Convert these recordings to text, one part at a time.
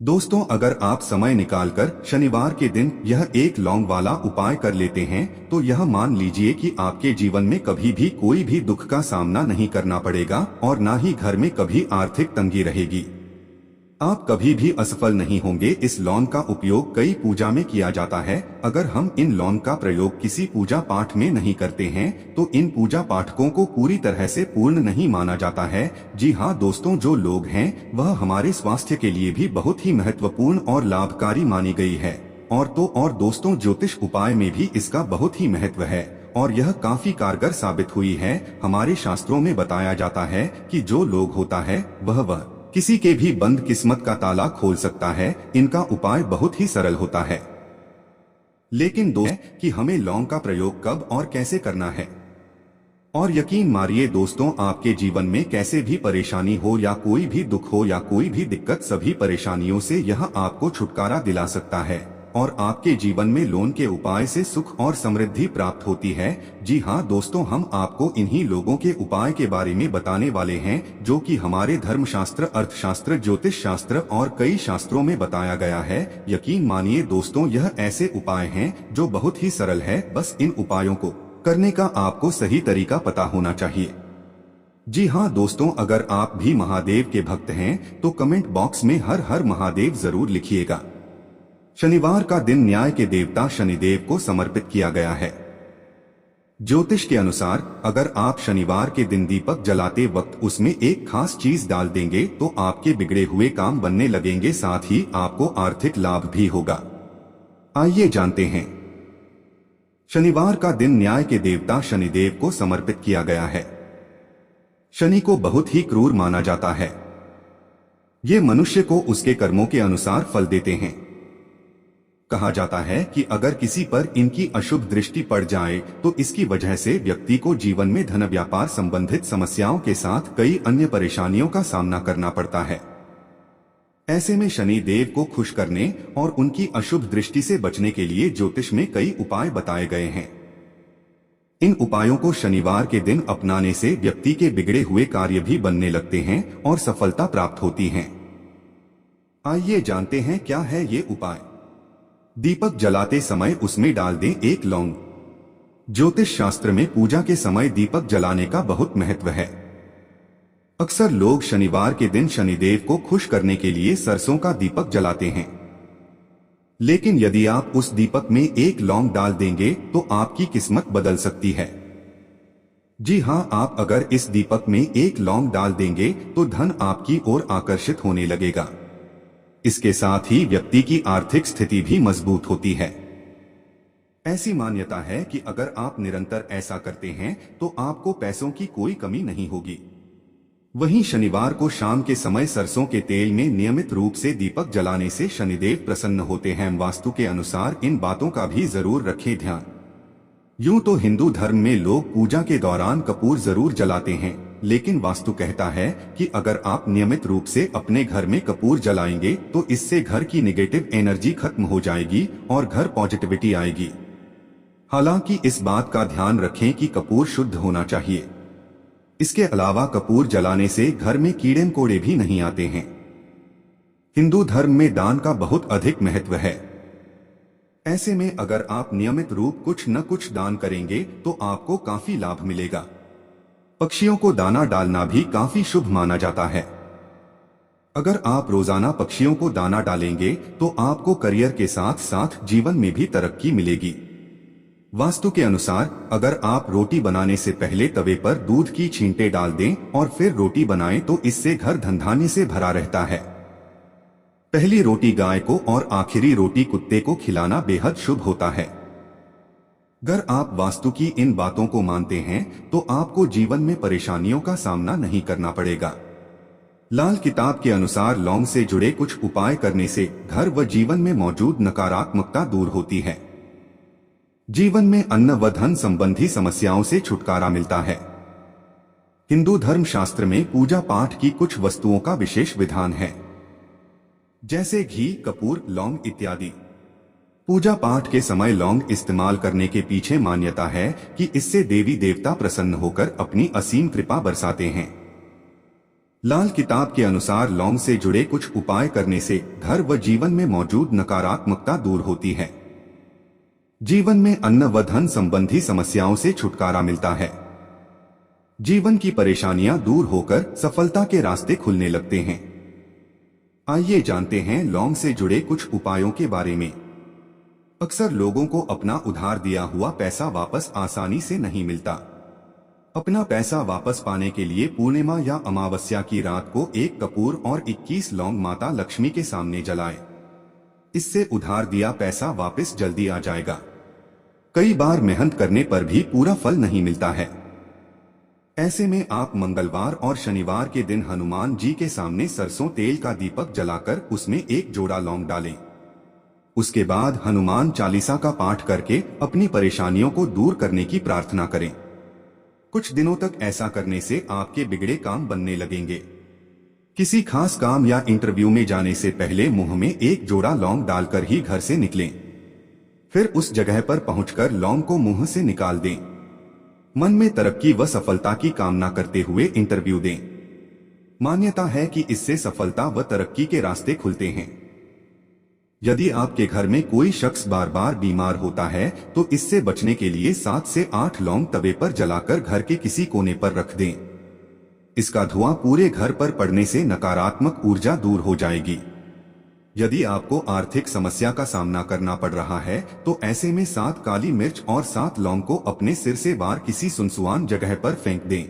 दोस्तों, अगर आप समय निकालकर शनिवार के दिन यह एक लौंग वाला उपाय कर लेते हैं तो यह मान लीजिए कि आपके जीवन में कभी भी कोई भी दुख का सामना नहीं करना पड़ेगा और ना ही घर में कभी आर्थिक तंगी रहेगी। आप कभी भी असफल नहीं होंगे। इस लौंग का उपयोग कई पूजा में किया जाता है। अगर हम इन लौंग का प्रयोग किसी पूजा पाठ में नहीं करते हैं तो इन पूजा पाठकों को पूरी तरह से पूर्ण नहीं माना जाता है। जी हाँ दोस्तों, जो लोग हैं वह हमारे स्वास्थ्य के लिए भी बहुत ही महत्वपूर्ण और लाभकारी मानी गई है। और दोस्तों, ज्योतिष उपाय में भी इसका बहुत ही महत्व है और यह काफी कारगर साबित हुई है। हमारे शास्त्रों में बताया जाता है कि जो लोग होता है वह किसी के भी बंद किस्मत का ताला खोल सकता है। इनका उपाय बहुत ही सरल होता है, लेकिन दोस्त कि हमें लौंग का प्रयोग कब और कैसे करना है। और यकीन मानिए दोस्तों, आपके जीवन में कैसे भी परेशानी हो या कोई भी दुख हो या कोई भी दिक्कत, सभी परेशानियों से यह आपको छुटकारा दिला सकता है और आपके जीवन में लौंग के उपाय से सुख और समृद्धि प्राप्त होती है। जी हाँ दोस्तों, हम आपको इन्हीं लोगों के उपाय के बारे में बताने वाले हैं जो कि हमारे धर्मशास्त्र, अर्थशास्त्र, ज्योतिष शास्त्र और कई शास्त्रों में बताया गया है। यकीन मानिए दोस्तों, यह ऐसे उपाय हैं जो बहुत ही सरल है। बस इन उपायों को करने का आपको सही तरीका पता होना चाहिए। जी हाँ दोस्तों, अगर आप भी महादेव के भक्त हैं तो कमेंट बॉक्स में हर हर महादेव जरूर लिखिएगा। शनिवार का दिन न्याय के देवता शनिदेव को समर्पित किया गया है। ज्योतिष के अनुसार अगर आप शनिवार के दिन दीपक जलाते वक्त उसमें एक खास चीज डाल देंगे तो आपके बिगड़े हुए काम बनने लगेंगे, साथ ही आपको आर्थिक लाभ भी होगा। आइए जानते हैं। शनिवार का दिन न्याय के देवता शनिदेव को समर्पित किया गया है। शनि को बहुत ही क्रूर माना जाता है। ये मनुष्य को उसके कर्मों के अनुसार फल देते हैं। कहा जाता है कि अगर किसी पर इनकी अशुभ दृष्टि पड़ जाए तो इसकी वजह से व्यक्ति को जीवन में धन व्यापार संबंधित समस्याओं के साथ कई अन्य परेशानियों का सामना करना पड़ता है। ऐसे में शनि देव को खुश करने और उनकी अशुभ दृष्टि से बचने के लिए ज्योतिष में कई उपाय बताए गए हैं। इन उपायों को शनिवार के दिन अपनाने से व्यक्ति के बिगड़े हुए कार्य भी बनने लगते हैं और सफलता प्राप्त होती है। आइए जानते हैं क्या है ये उपाय। दीपक जलाते समय उसमें डाल दें एक लौंग। ज्योतिष शास्त्र में पूजा के समय दीपक जलाने का बहुत महत्व है। अक्सर लोग शनिवार के दिन शनिदेव को खुश करने के लिए सरसों का दीपक जलाते हैं, लेकिन यदि आप उस दीपक में एक लौंग डाल देंगे तो आपकी किस्मत बदल सकती है। जी हाँ, आप अगर इस दीपक में एक लौंग डाल देंगे तो धन आपकी ओर आकर्षित होने लगेगा। इसके साथ ही व्यक्ति की आर्थिक स्थिति भी मजबूत होती है। ऐसी मान्यता है कि अगर आप निरंतर ऐसा करते हैं तो आपको पैसों की कोई कमी नहीं होगी। वहीं शनिवार को शाम के समय सरसों के तेल में नियमित रूप से दीपक जलाने से शनिदेव प्रसन्न होते हैं। वास्तु के अनुसार इन बातों का भी जरूर रखें ध्यान। यूं तो हिंदू धर्म में लोग पूजा के दौरान कपूर जरूर जलाते हैं, लेकिन वास्तु कहता है कि अगर आप नियमित रूप से अपने घर में कपूर जलाएंगे तो इससे घर की नेगेटिव एनर्जी खत्म हो जाएगी और घर पॉजिटिविटी आएगी। हालांकि इस बात का ध्यान रखें कि कपूर शुद्ध होना चाहिए। इसके अलावा कपूर जलाने से घर में कीड़े मकोड़े भी नहीं आते हैं। हिंदू धर्म में दान का बहुत अधिक महत्व है। ऐसे में अगर आप नियमित रूप कुछ न कुछ दान करेंगे तो आपको काफी लाभ मिलेगा। पक्षियों को दाना डालना भी काफी शुभ माना जाता है। अगर आप रोजाना पक्षियों को दाना डालेंगे तो आपको करियर के साथ साथ जीवन में भी तरक्की मिलेगी। वास्तु के अनुसार अगर आप रोटी बनाने से पहले तवे पर दूध की छींटे डाल दें और फिर रोटी बनाएं तो इससे घर धनधान्य से भरा रहता है। पहली रोटी गाय को और आखिरी रोटी कुत्ते को खिलाना बेहद शुभ होता है। अगर आप वास्तु की इन बातों को मानते हैं तो आपको जीवन में परेशानियों का सामना नहीं करना पड़ेगा। लाल किताब के अनुसार लौंग से जुड़े कुछ उपाय करने से घर व जीवन में मौजूद नकारात्मकता दूर होती है। जीवन में अन्न व धन संबंधी समस्याओं से छुटकारा मिलता है। हिंदू धर्म शास्त्र में पूजा पाठ की कुछ वस्तुओं का विशेष विधान है, जैसे घी, कपूर, लौंग इत्यादि। पूजा पाठ के समय लौंग इस्तेमाल करने के पीछे मान्यता है कि इससे देवी देवता प्रसन्न होकर अपनी असीम कृपा बरसाते हैं। लाल किताब के अनुसार लौंग से जुड़े कुछ उपाय करने से घर व जीवन में मौजूद नकारात्मकता दूर होती है। जीवन में अन्न व धन संबंधी समस्याओं से छुटकारा मिलता है। जीवन की परेशानियां दूर होकर सफलता के रास्ते खुलने लगते हैं। आइए जानते हैं लौंग से जुड़े कुछ उपायों के बारे में। अक्सर लोगों को अपना उधार दिया हुआ पैसा वापस आसानी से नहीं मिलता। अपना पैसा वापस पाने के लिए पूर्णिमा या अमावस्या की रात को 1 कपूर और 21 लौंग माता लक्ष्मी के सामने जलाएं। इससे उधार दिया पैसा वापस जल्दी आ जाएगा। कई बार मेहनत करने पर भी पूरा फल नहीं मिलता है। ऐसे में आप मंगलवार और शनिवार के दिन हनुमान जी के सामने सरसों तेल का दीपक जलाकर उसमें 1 जोड़ा लौंग डालें। उसके बाद हनुमान चालीसा का पाठ करके अपनी परेशानियों को दूर करने की प्रार्थना करें। कुछ दिनों तक ऐसा करने से आपके बिगड़े काम बनने लगेंगे। किसी खास काम या इंटरव्यू में जाने से पहले मुंह में 1 जोड़ा लौंग डालकर ही घर से निकलें। फिर उस जगह पर पहुंचकर लौंग को मुंह से निकाल दें। मन में तरक्की व सफलता की कामना करते हुए इंटरव्यू दें। मान्यता है कि इससे सफलता व तरक्की के रास्ते खुलते हैं। यदि आपके घर में कोई शख्स बार बार बीमार होता है तो इससे बचने के लिए 7 से 8 लौंग तवे पर जलाकर घर के किसी कोने पर रख दें। इसका धुआं पूरे घर पर पड़ने से नकारात्मक ऊर्जा दूर हो जाएगी। यदि आपको आर्थिक समस्या का सामना करना पड़ रहा है तो ऐसे में 7 काली मिर्च और 7 लौंग को अपने सिर से बाहर किसी सुनसान जगह पर फेंक दें।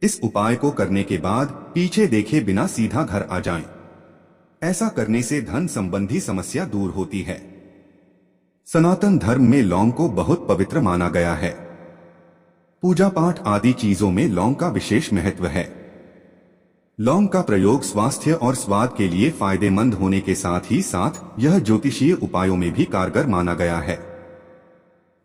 इस उपाय को करने के बाद पीछे देखे बिना सीधा घर आ जाएं। ऐसा करने से धन संबंधी समस्या दूर होती है। सनातन धर्म में लौंग को बहुत पवित्र माना गया है। पूजा पाठ आदि चीजों में लौंग का विशेष महत्व है। लौंग का प्रयोग स्वास्थ्य और स्वाद के लिए फायदेमंद होने के साथ ही साथ यह ज्योतिषीय उपायों में भी कारगर माना गया है।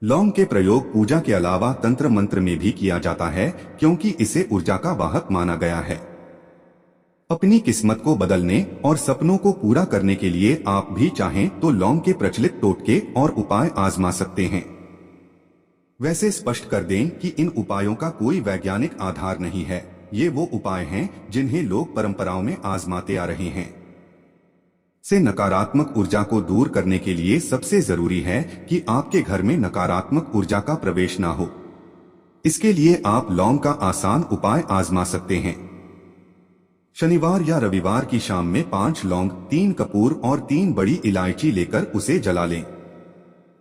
लौंग के प्रयोग पूजा के अलावा तंत्र मंत्र में भी किया जाता है, क्योंकि इसे ऊर्जा का वाहक माना गया है। अपनी किस्मत को बदलने और सपनों को पूरा करने के लिए आप भी चाहें तो लौंग के प्रचलित टोटके और उपाय आजमा सकते हैं। वैसे स्पष्ट कर दें कि इन उपायों का कोई वैज्ञानिक आधार नहीं है। ये वो उपाय हैं जिन्हें लोग परंपराओं में आजमाते आ रहे हैं। से नकारात्मक ऊर्जा को दूर करने के लिए सबसे जरूरी है कि आपके घर में नकारात्मक ऊर्जा का प्रवेश ना हो। इसके लिए आप लौंग का आसान उपाय आजमा सकते हैं। शनिवार या रविवार की शाम में 5 लौंग, 3 कपूर और 3 बड़ी इलायची लेकर उसे जला लें।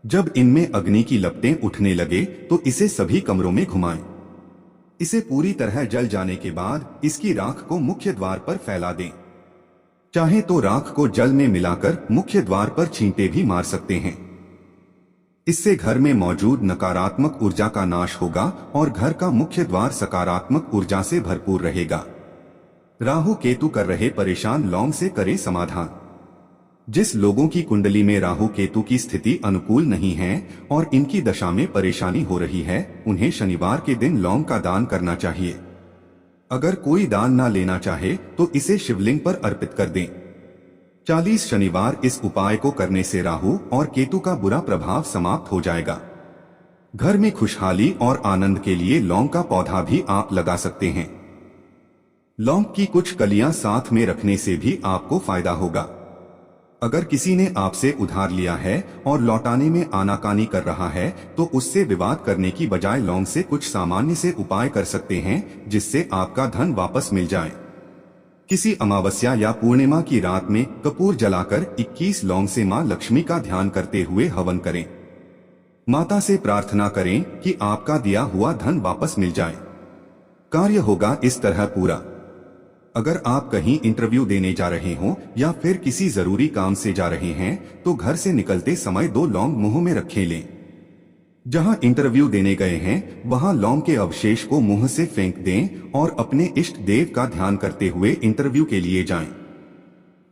जब इनमें अग्नि की लपटें उठने लगे तो इसे सभी कमरों में घुमाएं। इसे पूरी तरह जल जाने के बाद इसकी राख को मुख्य द्वार पर फैला दें। चाहे तो राख को जल में मिलाकर मुख्य द्वार पर छींटे भी मार सकते हैं। इससे घर में मौजूद नकारात्मक ऊर्जा का नाश होगा और घर का मुख्य द्वार सकारात्मक ऊर्जा से भरपूर रहेगा। राहु केतु कर रहे परेशान लौंग से करें समाधान। जिस लोगों की कुंडली में राहु केतु की स्थिति अनुकूल नहीं है और इनकी दशा में परेशानी हो रही है, उन्हें शनिवार के दिन लौंग का दान करना चाहिए। अगर कोई दान ना लेना चाहे तो इसे शिवलिंग पर अर्पित कर दें। 40 शनिवार इस उपाय को करने से राहु और केतु का बुरा प्रभाव समाप्त हो जाएगा। घर में खुशहाली और आनंद के लिए लौंग का पौधा भी आप लगा सकते हैं। लौंग की कुछ कलियां साथ में रखने से भी आपको फायदा होगा। अगर किसी ने आपसे उधार लिया है और लौटाने में आनाकानी कर रहा है तो उससे विवाद करने की बजाय लौंग से कुछ सामान्य से उपाय कर सकते हैं जिससे आपका धन वापस मिल जाए। किसी अमावस्या या पूर्णिमा की रात में कपूर जलाकर 21 लौंग से मां लक्ष्मी का ध्यान करते हुए हवन करें। माता से प्रार्थना करें कि आपका दिया हुआ धन वापस मिल जाए। कार्य होगा इस तरह पूरा। अगर आप कहीं इंटरव्यू देने जा रहे हो या फिर किसी जरूरी काम से जा रहे हैं तो घर से निकलते समय 2 लौंग मुंह में रखे लें। जहां इंटरव्यू देने गए हैं वहां लौंग के अवशेष को मुंह से फेंक दें और अपने इष्ट देव का ध्यान करते हुए इंटरव्यू के लिए जाएं।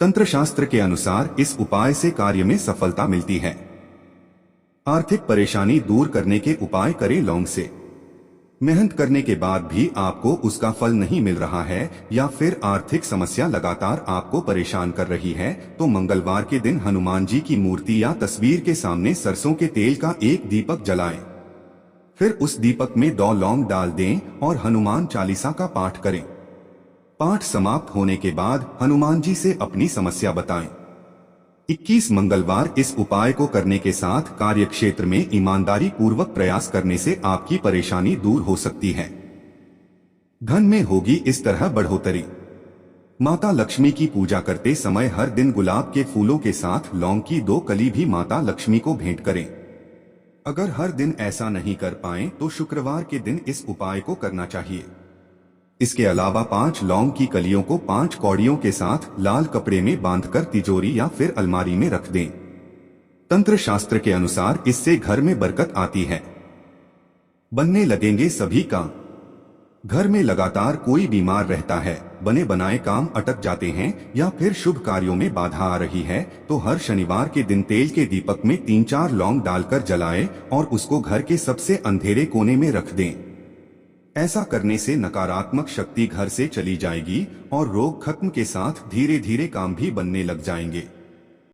तंत्र शास्त्र के अनुसार इस उपाय से कार्य में सफलता मिलती है। आर्थिक परेशानी दूर करने के उपाय करें लौंग से। मेहनत करने के बाद भी आपको उसका फल नहीं मिल रहा है या फिर आर्थिक समस्या लगातार आपको परेशान कर रही है तो मंगलवार के दिन हनुमान जी की मूर्ति या तस्वीर के सामने सरसों के तेल का 1 दीपक जलाएं। फिर उस दीपक में 2 लौंग डाल दें और हनुमान चालीसा का पाठ करें। पाठ समाप्त होने के बाद हनुमान जी से अपनी समस्या बताएं। 21 मंगलवार इस उपाय को करने के साथ कार्यक्षेत्र में ईमानदारी पूर्वक प्रयास करने से आपकी परेशानी दूर हो सकती है। धन में होगी इस तरह बढ़ोतरी। माता लक्ष्मी की पूजा करते समय हर दिन गुलाब के फूलों के साथ लौंग की 2 कली भी माता लक्ष्मी को भेंट करें। अगर हर दिन ऐसा नहीं कर पाएं तो शुक्रवार के दिन इस उपाय को करना चाहिए। इसके अलावा 5 लौंग की कलियों को 5 कौड़ियों के साथ लाल कपड़े में बांधकर तिजोरी या फिर अलमारी में रख दें। तंत्र शास्त्र के अनुसार इससे घर में बरकत आती है। बनने लगेंगे सभी काम। घर में लगातार कोई बीमार रहता है, बने बनाए काम अटक जाते हैं या फिर शुभ कार्यों में बाधा आ रही है तो हर शनिवार के दिन तेल के दीपक में 3-4 लौंग डालकर जलाएं और उसको घर के सबसे अंधेरे कोने में रख दें। ऐसा करने से नकारात्मक शक्ति घर से चली जाएगी और रोग खत्म के साथ धीरे धीरे काम भी बनने लग जाएंगे।